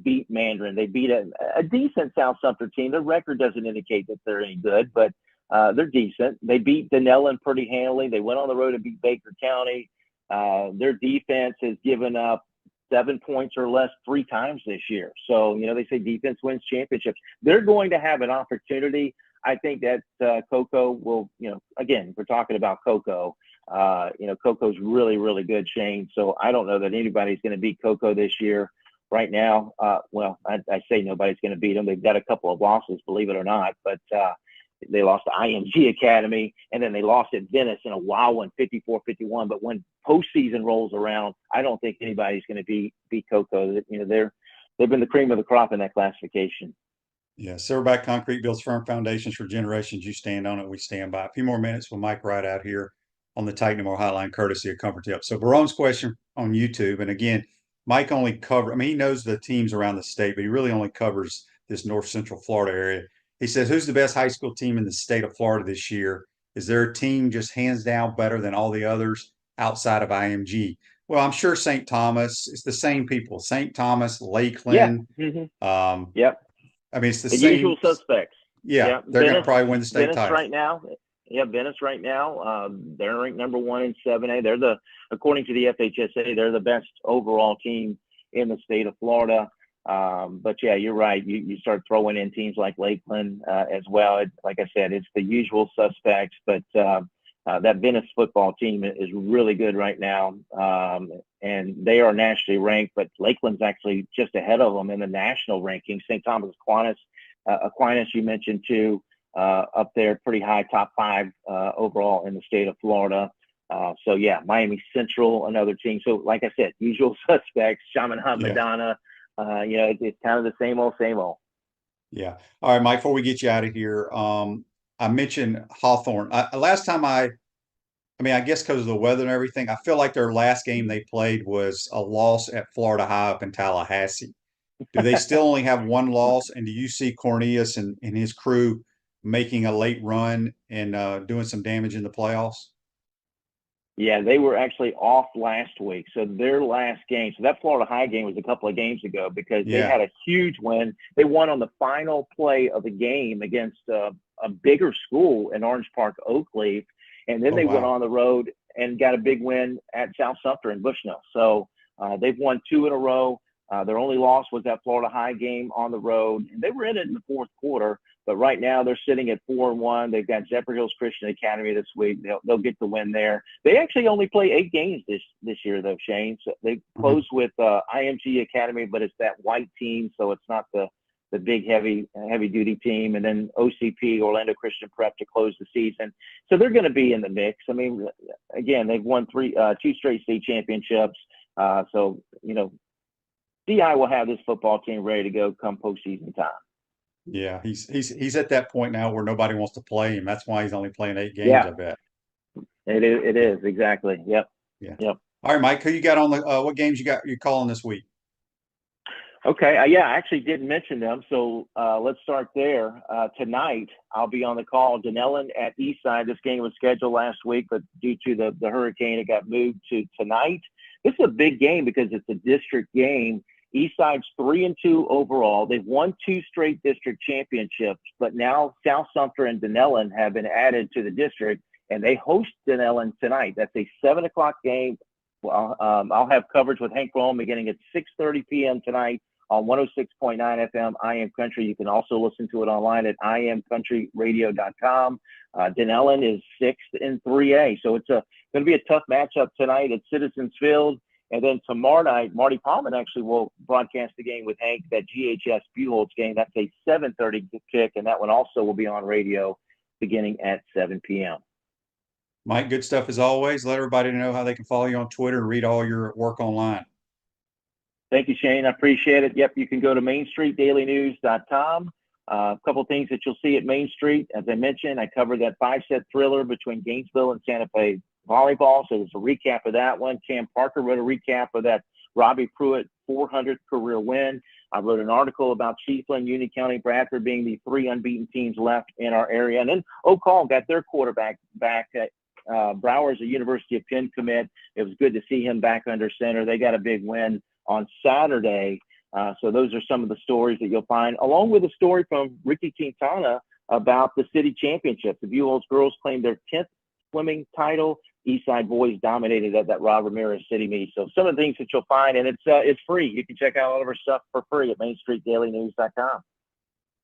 beat Mandarin, they beat a decent South Sumter team. Their record doesn't indicate that they're any good, but they're decent. They beat Denellen pretty handily. They went on the road to beat Baker County. Their defense has given up 7 points or less 3 times this year. So, they say defense wins championships. They're going to have an opportunity. I think that Cocoa will, again, we're talking about Cocoa. Cocoa's really, really good, Shane. So I don't know that anybody's going to beat Cocoa this year. Right now, I say nobody's going to beat them. They've got a couple of losses, believe it or not, but they lost to IMG Academy, and then they lost at Venice in a wild one, 54-51. But when postseason rolls around, I don't think anybody's going to beat Cocoa. They've been the cream of the crop in that classification. Yeah, Silverback Concrete builds firm foundations for generations. You stand on it, we stand by. A few more minutes with Mike Ridaught here on the Titan More Hotline, courtesy of Comfort Tip. So Barone's question on YouTube, and again, Mike only he knows the teams around the state, but he really only covers this north central Florida area. He says, who's the best high school team in the state of Florida this year? Is there a team just hands down better than all the others outside of IMG? Well, I'm sure St. Thomas. It's the same people. St. Thomas, Lakeland. Yeah. Yep. It's the same. Usual suspects. Yeah. They're going to probably win the state title. Right now. Yeah, Venice right now. They're ranked number 1 in 7A. According to the FHSA, they're the best overall team in the state of Florida. But yeah, you're right. You start throwing in teams like Lakeland as well. Like I said, it's the usual suspects, but that Venice football team is really good right now. And they are nationally ranked, but Lakeland's actually just ahead of them in the national rankings. St. Thomas Aquinas, you mentioned too, up there pretty high, top 5 overall in the state of Florida. So yeah, Miami Central, another team. So like I said, usual suspects, Chaminade, Madonna. It's kind of the same old. Yeah. All right, Mike, before we get you out of here, I mentioned Hawthorne. Last time I guess because of the weather and everything, I feel like their last game they played was a loss at Florida High up in Tallahassee. Do they still only have 1 loss? And do you see Cornelius and his crew making a late run and doing some damage in the playoffs? Yeah, they were actually off last week. So their last game, so that Florida High game was a couple of games ago because they had a huge win. They won on the final play of the game against a bigger school in Orange Park, Oakleaf. And then they went on the road and got a big win at South Sumter in Bushnell. So they've won 2 in a row. Their only loss was that Florida High game on the road. And they were in it in the fourth quarter. But right now they're sitting at 4-1. They've got Zephyr Hills Christian Academy this week. They'll get the win there. They actually only play 8 games this year, though, Shane. So they close with IMG Academy, but it's that white team, so it's not the big heavy duty team. And then OCP, Orlando Christian Prep, to close the season. So they're going to be in the mix. I mean, again, they've won 2 straight state championships. So DI will have this football team ready to go come postseason time. Yeah, he's at that point now where nobody wants to play him. That's why he's only playing 8 games, I bet. It is exactly. Yep. Yeah. Yep. All right, Mike, who you got on the what games you're calling this week? Okay. I actually didn't mention them. So let's start there. Tonight, I'll be on the call. Denellen at Eastside. This game was scheduled last week, but due to the hurricane, it got moved to tonight. This is a big game because it's a district game. Eastside's 3-2 overall. They've won 2 straight district championships, but now South Sumter and Denellen have been added to the district, and they host Denellen tonight. That's a 7:00 game. Well, I'll have coverage with Hank Rome beginning at 6:30 p.m. tonight on 106.9 FM I Am Country. You can also listen to it online at imcountryradio.com. Denellen is 6th in 3A, so it's going to be a tough matchup tonight at Citizens Field. And then tomorrow night, Marty Palman actually will broadcast the game with Hank, that GHS Buchholz game. That's a 7:30 kick, and that one also will be on radio beginning at 7 p.m. Mike, good stuff as always. Let everybody know how they can follow you on Twitter and read all your work online. Thank you, Shane. I appreciate it. Yep, you can go to mainstreetdailynews.com. A couple things that you'll see at Main Street. As I mentioned, I covered that 5-set thriller between Gainesville and Santa Fe volleyball. So there's a recap of that one. Cam Parker wrote a recap of that Robbie Pruitt 400th career win. I wrote an article about Chiefland, Union County, Bradford being the 3 unbeaten teams left in our area. And then Oak Hall got their quarterback back. Brower's a University of Penn commit. It was good to see him back under center. They got a big win on Saturday. So those are some of the stories that you'll find, along with a story from Ricky Quintana about the city championships. The Buchholz girls claimed their 10th swimming title. Eastside boys dominated at that Rob Ramirez City meet. So some of the things that you'll find, and it's free. You can check out all of our stuff for free at mainstreetdailynews.com.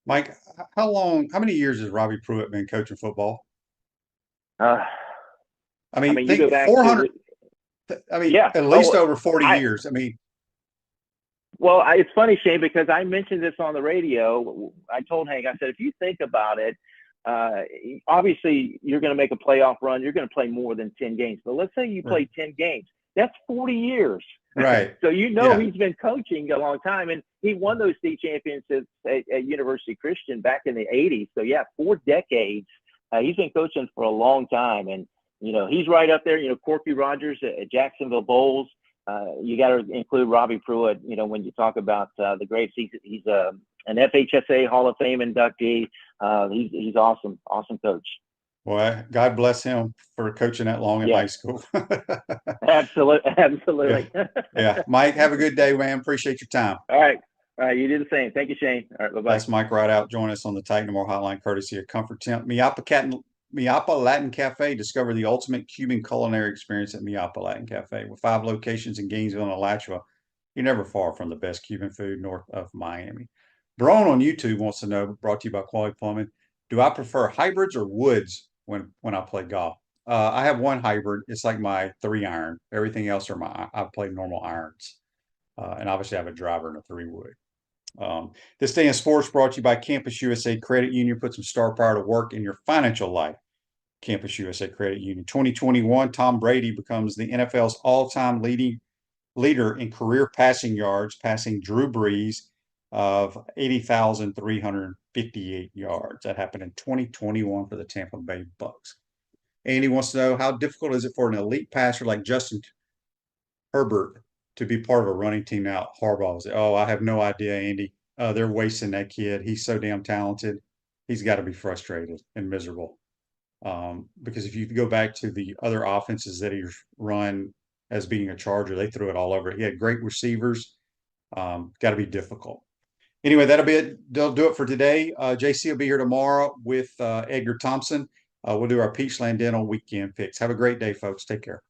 Mike, how many years has Robbie Pruitt been coaching football? I mean, think you go back 400. At least over 40 years. Well, it's funny, Shane, because I mentioned this on the radio. I told Hank, I said, if you think about it, obviously you're going to make a playoff run. You're going to play more than 10 games. But let's say you play 10 games. That's 40 years. Right. So he's been coaching a long time. And he won those state championships at University Christian back in the 80s. So, 4 decades. He's been coaching for a long time. And, he's right up there. Corky Rogers at Jacksonville Bowls. You got to include Robbie Pruitt, when you talk about the greats. He's an FHSA Hall of Fame inductee. He's awesome coach. Boy, God bless him for coaching that long in high school. Absolutely. Yeah. Mike, have a good day, man. Appreciate your time. All right. You do the same. Thank you, Shane. All right. Bye-bye. That's Mike Ridaught. Join us on the Titan More Hotline, courtesy of Comfort Temp. Miapa Latin Cafe. Discover the ultimate Cuban culinary experience at Miapa Latin Cafe. With 5 locations in Gainesville and Alachua, you're never far from the best Cuban food north of Miami. Braun on YouTube wants to know, brought to you by Quality Plumbing, do I prefer hybrids or woods when I play golf? I have one hybrid. It's like my 3-iron. Everything else I play normal irons. And obviously I have a driver and a 3-wood. This day in sports brought to you by Campus USA Credit Union. Put some star power to work in your financial life. Campus USA Credit Union. 2021, Tom Brady becomes the NFL's all-time leader in career passing yards, passing Drew Brees of 80,358 yards. That happened in 2021 for the Tampa Bay Bucks. Andy wants to know, how difficult is it for an elite passer like Justin Herbert to be part of a running team now at Harbaugh? I have no idea, Andy. They're wasting that kid. He's so damn talented. he's got to be frustrated and miserable. Because if you go back to the other offenses that he's run as being a Charger, they threw it all over. He had great receivers. Got to be difficult. Anyway, that'll be it. They'll do it for today. JC will be here tomorrow with Edgar Thompson. We'll do our Peachland Dental weekend picks. Have a great day, folks. Take care.